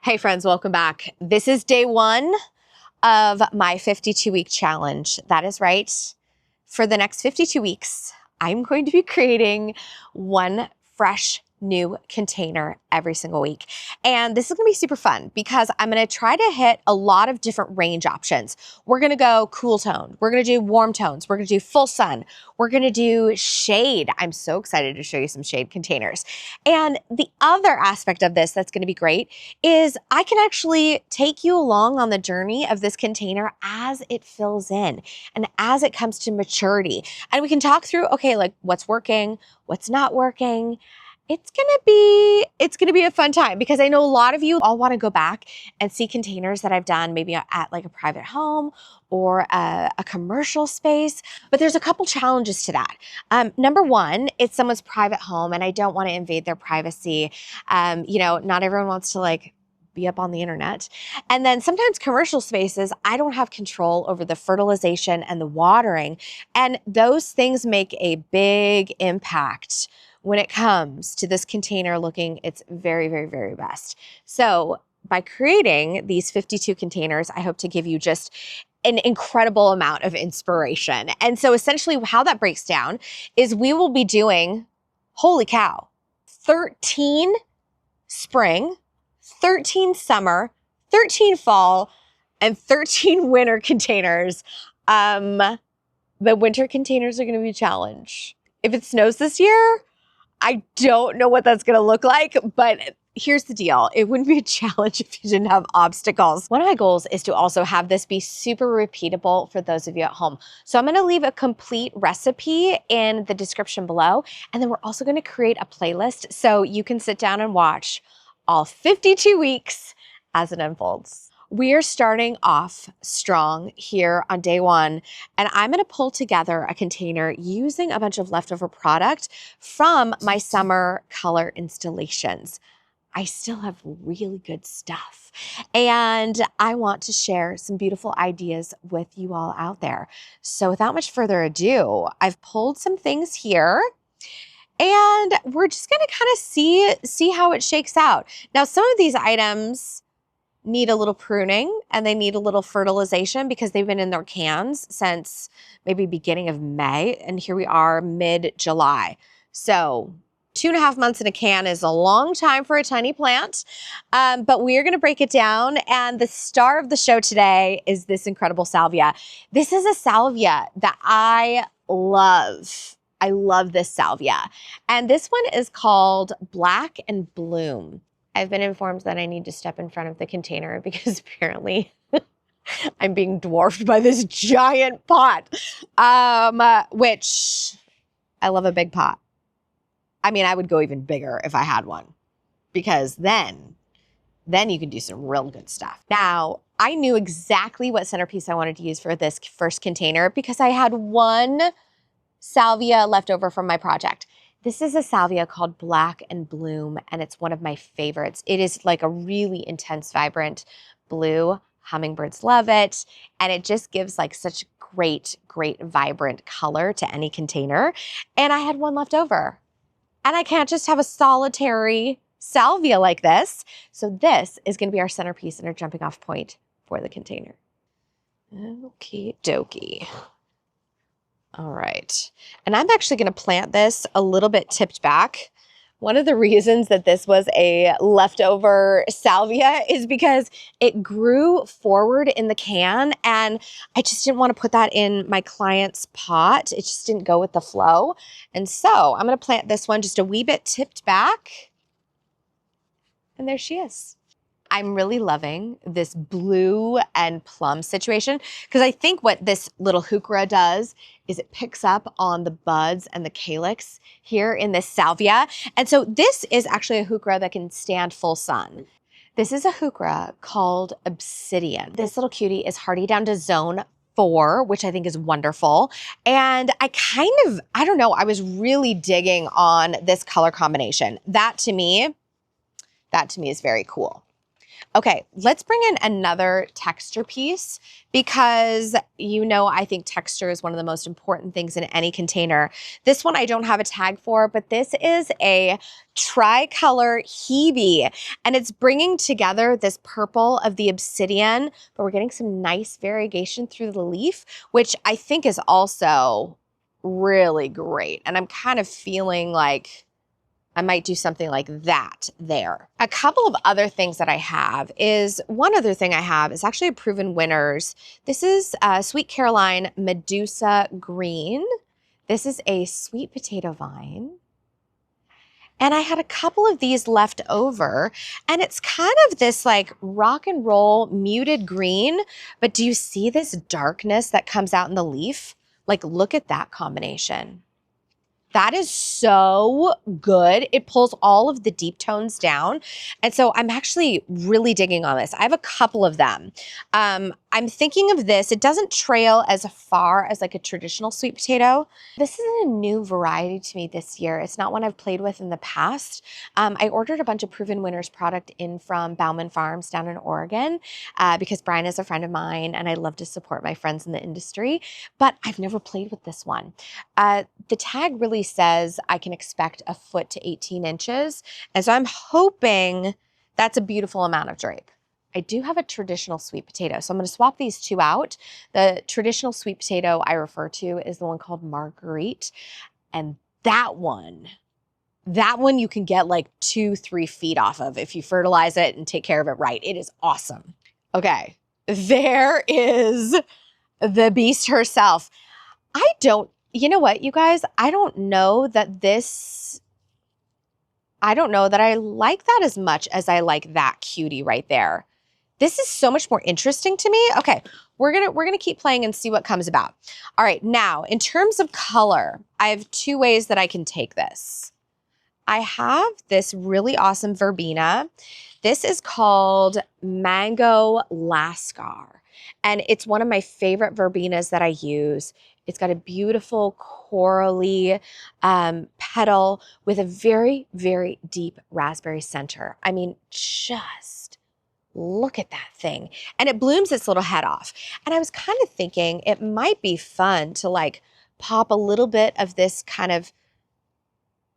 Hey friends, welcome back. This is day one of my 52-week challenge. That is right. For the next 52 weeks, I'm going to be creating one fresh new container every single week. And this is gonna be super fun because I'm gonna try to hit a lot of different range options. We're gonna go cool tone. We're gonna do warm tones. We're gonna do full sun. We're gonna do shade. I'm so excited to show you some shade containers. And the other aspect of this that's gonna be great is I can actually take you along on the journey of this container as it fills in and as it comes to maturity. And we can talk through, okay, like what's working, what's not working. It's gonna be a fun time because I know a lot of you all want to go back and see containers that I've done maybe at like a private home or a commercial space, but there's a couple challenges to that. Number one, it's someone's private home and I don't want to invade their privacy. Not everyone wants to like be up on the internet. And then sometimes commercial spaces, I don't have control over the fertilization and the watering. And those things make a big impact when it comes to this container looking its very, very, very best. So by creating these 52 containers, I hope to give you just an incredible amount of inspiration. And so essentially how that breaks down is we will be doing, holy cow, 13 spring, 13 summer, 13 fall, and 13 winter containers. The winter containers are gonna be a challenge. If it snows this year, I don't know what that's gonna look like, but here's the deal. It wouldn't be a challenge if you didn't have obstacles. One of my goals is to also have this be super repeatable for those of you at home. So I'm gonna leave a complete recipe in the description below, and then we're also gonna create a playlist so you can sit down and watch all 52 weeks as it unfolds. We are starting off strong here on day one, and I'm gonna pull together a container using a bunch of leftover product from my summer color installations. I still have really good stuff, and I want to share some beautiful ideas with you all out there. So without much further ado, I've pulled some things here, and we're just gonna kind of see how it shakes out. Now, some of these items need a little pruning and they need a little fertilization because they've been in their cans since maybe beginning of May. And here we are mid-July. So 2.5 months in a can is a long time for a tiny plant, but we're gonna break it down. And the star of the show today is this incredible salvia. This is a salvia that I love. I love this salvia. And this one is called Black and Bloom. I've been informed that I need to step in front of the container because apparently I'm being dwarfed by this giant pot, which I love a big pot. I mean, I would go even bigger if I had one because then you can do some real good stuff. Now, I knew exactly what centerpiece I wanted to use for this first container because I had one salvia left over from my project. This is a salvia called Black and Bloom, and it's one of my favorites. It is like a really intense, vibrant blue. Hummingbirds love it, and it just gives like such great, vibrant color to any container. And I had one left over, and I can't just have a solitary salvia like this. So this is gonna be our centerpiece and our jumping off point for the container. Okie dokie. All right, and I'm actually gonna plant this a little bit tipped back. One of the reasons that this was a leftover salvia is because it grew forward in the can and I just didn't want to put that in my client's pot. It just didn't go with the flow. And so I'm gonna plant this one just a wee bit tipped back. And there she is. I'm really loving this blue and plum situation because I think what this little Heuchera does is it picks up on the buds and the calyx here in this salvia. And so this is actually a Heuchera that can stand full sun. This is a Heuchera called Obsidian. This little cutie is hardy down to zone 4, which I think is wonderful. And I don't know, I was really digging on this color combination. That to me is very cool. Okay, let's bring in another texture piece because, you know, I think texture is one of the most important things in any container. This one I don't have a tag for, but this is a tricolor Hebe, and it's bringing together this purple of the obsidian, but we're getting some nice variegation through the leaf, which I think is also really great. And I'm kind of feeling like I might do something like that there. A couple of other things that I have is, one other thing I have is actually a proven winners. This is Sweet Caroline Medusa Green. This is a sweet potato vine. And I had a couple of these left over, and it's kind of this like rock and roll muted green, but do you see this darkness that comes out in the leaf? Like, look at that combination. That is so good. It pulls all of the deep tones down. And so I'm actually really digging on this. I have a couple of them. I'm thinking of this. It doesn't trail as far as like a traditional sweet potato. This is a new variety to me this year. It's not one I've played with in the past. I ordered a bunch of Proven Winners product in from Bauman Farms down in Oregon because Brian is a friend of mine and I love to support my friends in the industry, but I've never played with this one. The tag really says I can expect a foot to 18 inches. And so I'm hoping that's a beautiful amount of drape. I do have a traditional sweet potato, so I'm going to swap these two out. The traditional sweet potato I refer to is the one called Marguerite. And that one you can get like 2-3 feet off of if you fertilize it and take care of it right. It is awesome. Okay, there is the beast herself. You know what, you guys? I don't know that I like that as much as I like that cutie right there. This is so much more interesting to me. Okay, we're gonna keep playing and see what comes about. All right, now in terms of color, I have two ways that I can take this. I have this really awesome verbena. This is called Mango Lascar, and it's one of my favorite verbenas that I use. It's got a beautiful corally petal with a very, very deep raspberry center. I mean, just look at that thing. And it blooms its little head off. And I was kind of thinking it might be fun to like pop a little bit of this kind of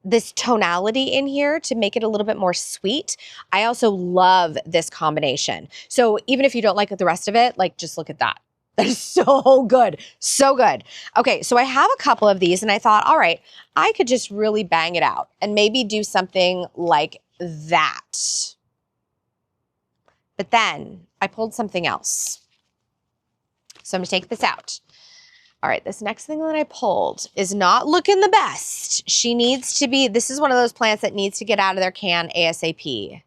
this tonality in here to make it a little bit more sweet. I also love this combination. So even if you don't like the rest of it, like just look at that. That is so good. So good. Okay, so I have a couple of these and I thought, all right, I could just really bang it out and maybe do something like that. But then I pulled something else. So I'm gonna take this out. All right, this next thing that I pulled is not looking the best. This is one of those plants that needs to get out of their can ASAP.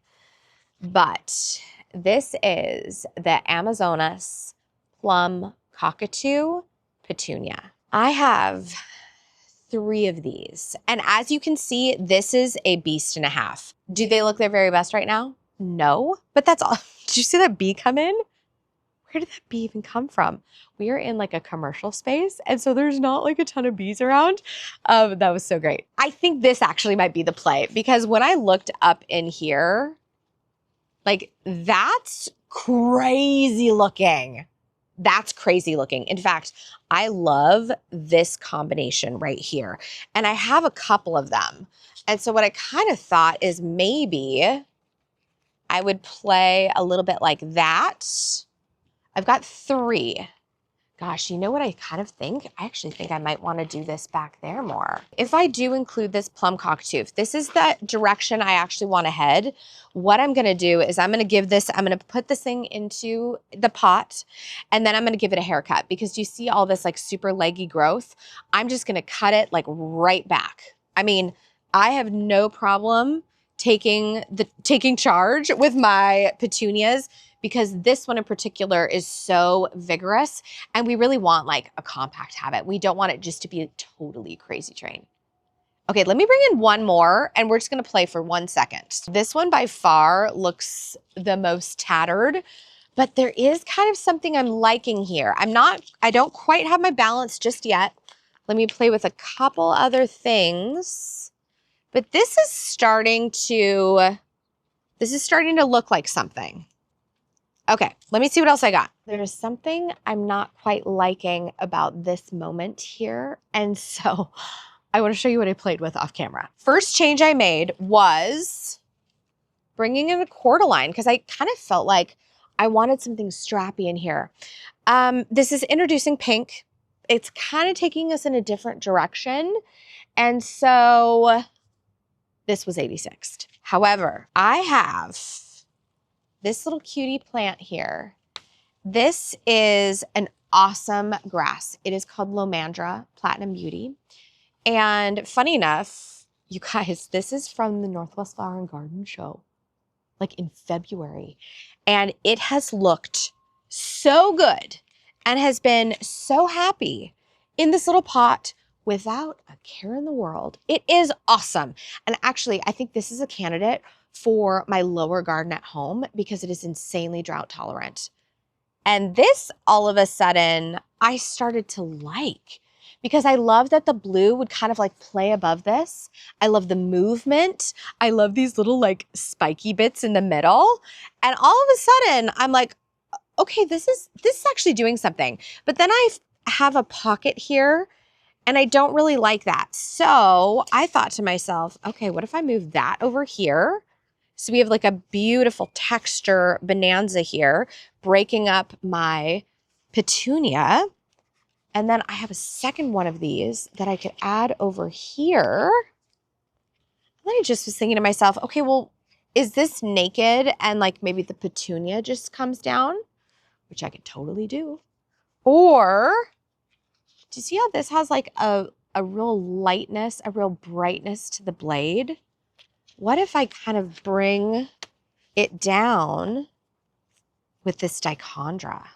But this is the Amazonas Plum Cockatoo Petunia. I have 3 of these. And as you can see, this is a beast and a half. Do they look their very best right now? No, but that's all. Did you see that bee come in? Where did that bee even come from? We are in like a commercial space, and so there's not like a ton of bees around. That was so great. I think this actually might be the play because when I looked up in here, like that's crazy looking. That's crazy looking. In fact, I love this combination right here. And I have a couple of them. And so what I kind of thought is maybe I would play a little bit like that. I've got 3. Gosh, you know what I kind of think? I actually think I might want to do this back there more. If I do include this plum cockatoo, if this is the direction I actually want to head, what I'm going to do is I'm going to put this thing into the pot and then I'm going to give it a haircut because you see all this like super leggy growth. I'm just going to cut it like right back. I mean, I have no problem taking charge with my petunias because this one in particular is so vigorous and we really want like a compact habit. We don't want it just to be a totally crazy train. Okay, let me bring in one more and we're just gonna play for 1 second. This one by far looks the most tattered, but there is kind of something I'm liking here. I don't quite have my balance just yet. Let me play with a couple other things, but this is starting to look like something. Okay, let me see what else I got. There's something I'm not quite liking about this moment here. And so I want to show you what I played with off camera. First change I made was bringing in the cordyline because I kind of felt like I wanted something strappy in here. This is introducing pink. It's kind of taking us in a different direction. And so this was 86th. However, I have this little cutie plant here. This is an awesome grass. It is called Lomandra Platinum Beauty. And funny enough, you guys, this is from the Northwest Flower and Garden Show, like in February. And it has looked so good and has been so happy in this little pot without a care in the world. It is awesome. And actually, I think this is a candidate for my lower garden at home because it is insanely drought tolerant. And this, all of a sudden, I started to like because I love that the blue would kind of like play above this. I love the movement. I love these little like spiky bits in the middle. And all of a sudden, I'm like, okay, this is actually doing something. But then I have a pocket here and I don't really like that. So I thought to myself, okay, what if I move that over here? So we have like a beautiful texture bonanza here, breaking up my petunia. And then I have a second one of these that I could add over here. And then I just was thinking to myself, okay, well, is this naked and like maybe the petunia just comes down, which I could totally do. Or do you see how this has like a real lightness, a real brightness to the blade? What if I kind of bring it down with this Dichondra?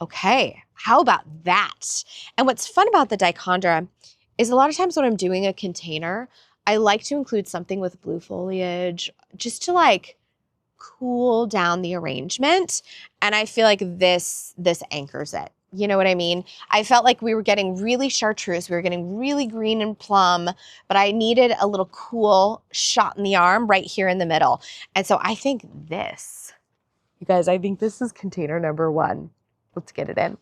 Okay, how about that? And what's fun about the Dichondra is a lot of times when I'm doing a container, I like to include something with blue foliage just to like cool down the arrangement. And I feel like this anchors it. You know what I mean? I felt like we were getting really chartreuse. We were getting really green and plum, but I needed a little cool shot in the arm right here in the middle. And so I think this, you guys, I think this is container number 1. Let's get it in.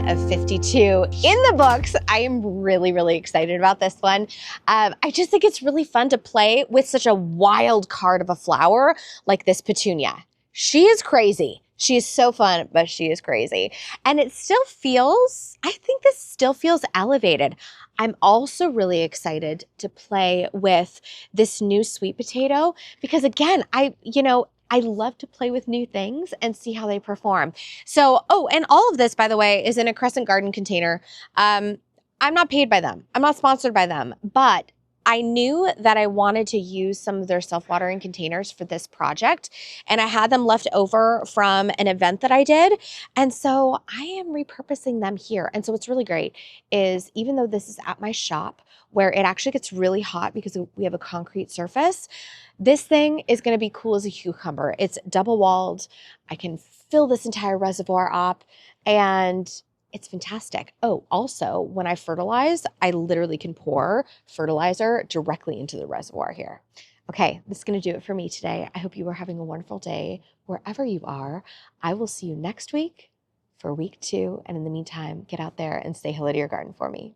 Of 52 in the books. I am really, really excited about this one. I just think it's really fun to play with such a wild card of a flower like this petunia. She is crazy. She is so fun, but she is crazy. And it still feels, I think this still feels elevated. I'm also really excited to play with this new sweet potato because again, I love to play with new things and see how they perform. So, oh, and all of this, by the way, is in a Crescent Garden container. I'm not paid by them. I'm not sponsored by them, but I knew that I wanted to use some of their self-watering containers for this project, and I had them left over from an event that I did. And so I am repurposing them here. And so what's really great is even though this is at my shop where it actually gets really hot because we have a concrete surface, this thing is going to be cool as a cucumber. It's double walled. I can fill this entire reservoir up, and it's fantastic. Oh, also, when I fertilize, I literally can pour fertilizer directly into the reservoir here. Okay, this is going to do it for me today. I hope you are having a wonderful day wherever you are. I will see you next week for week 2. And in the meantime, get out there and say hello to your garden for me.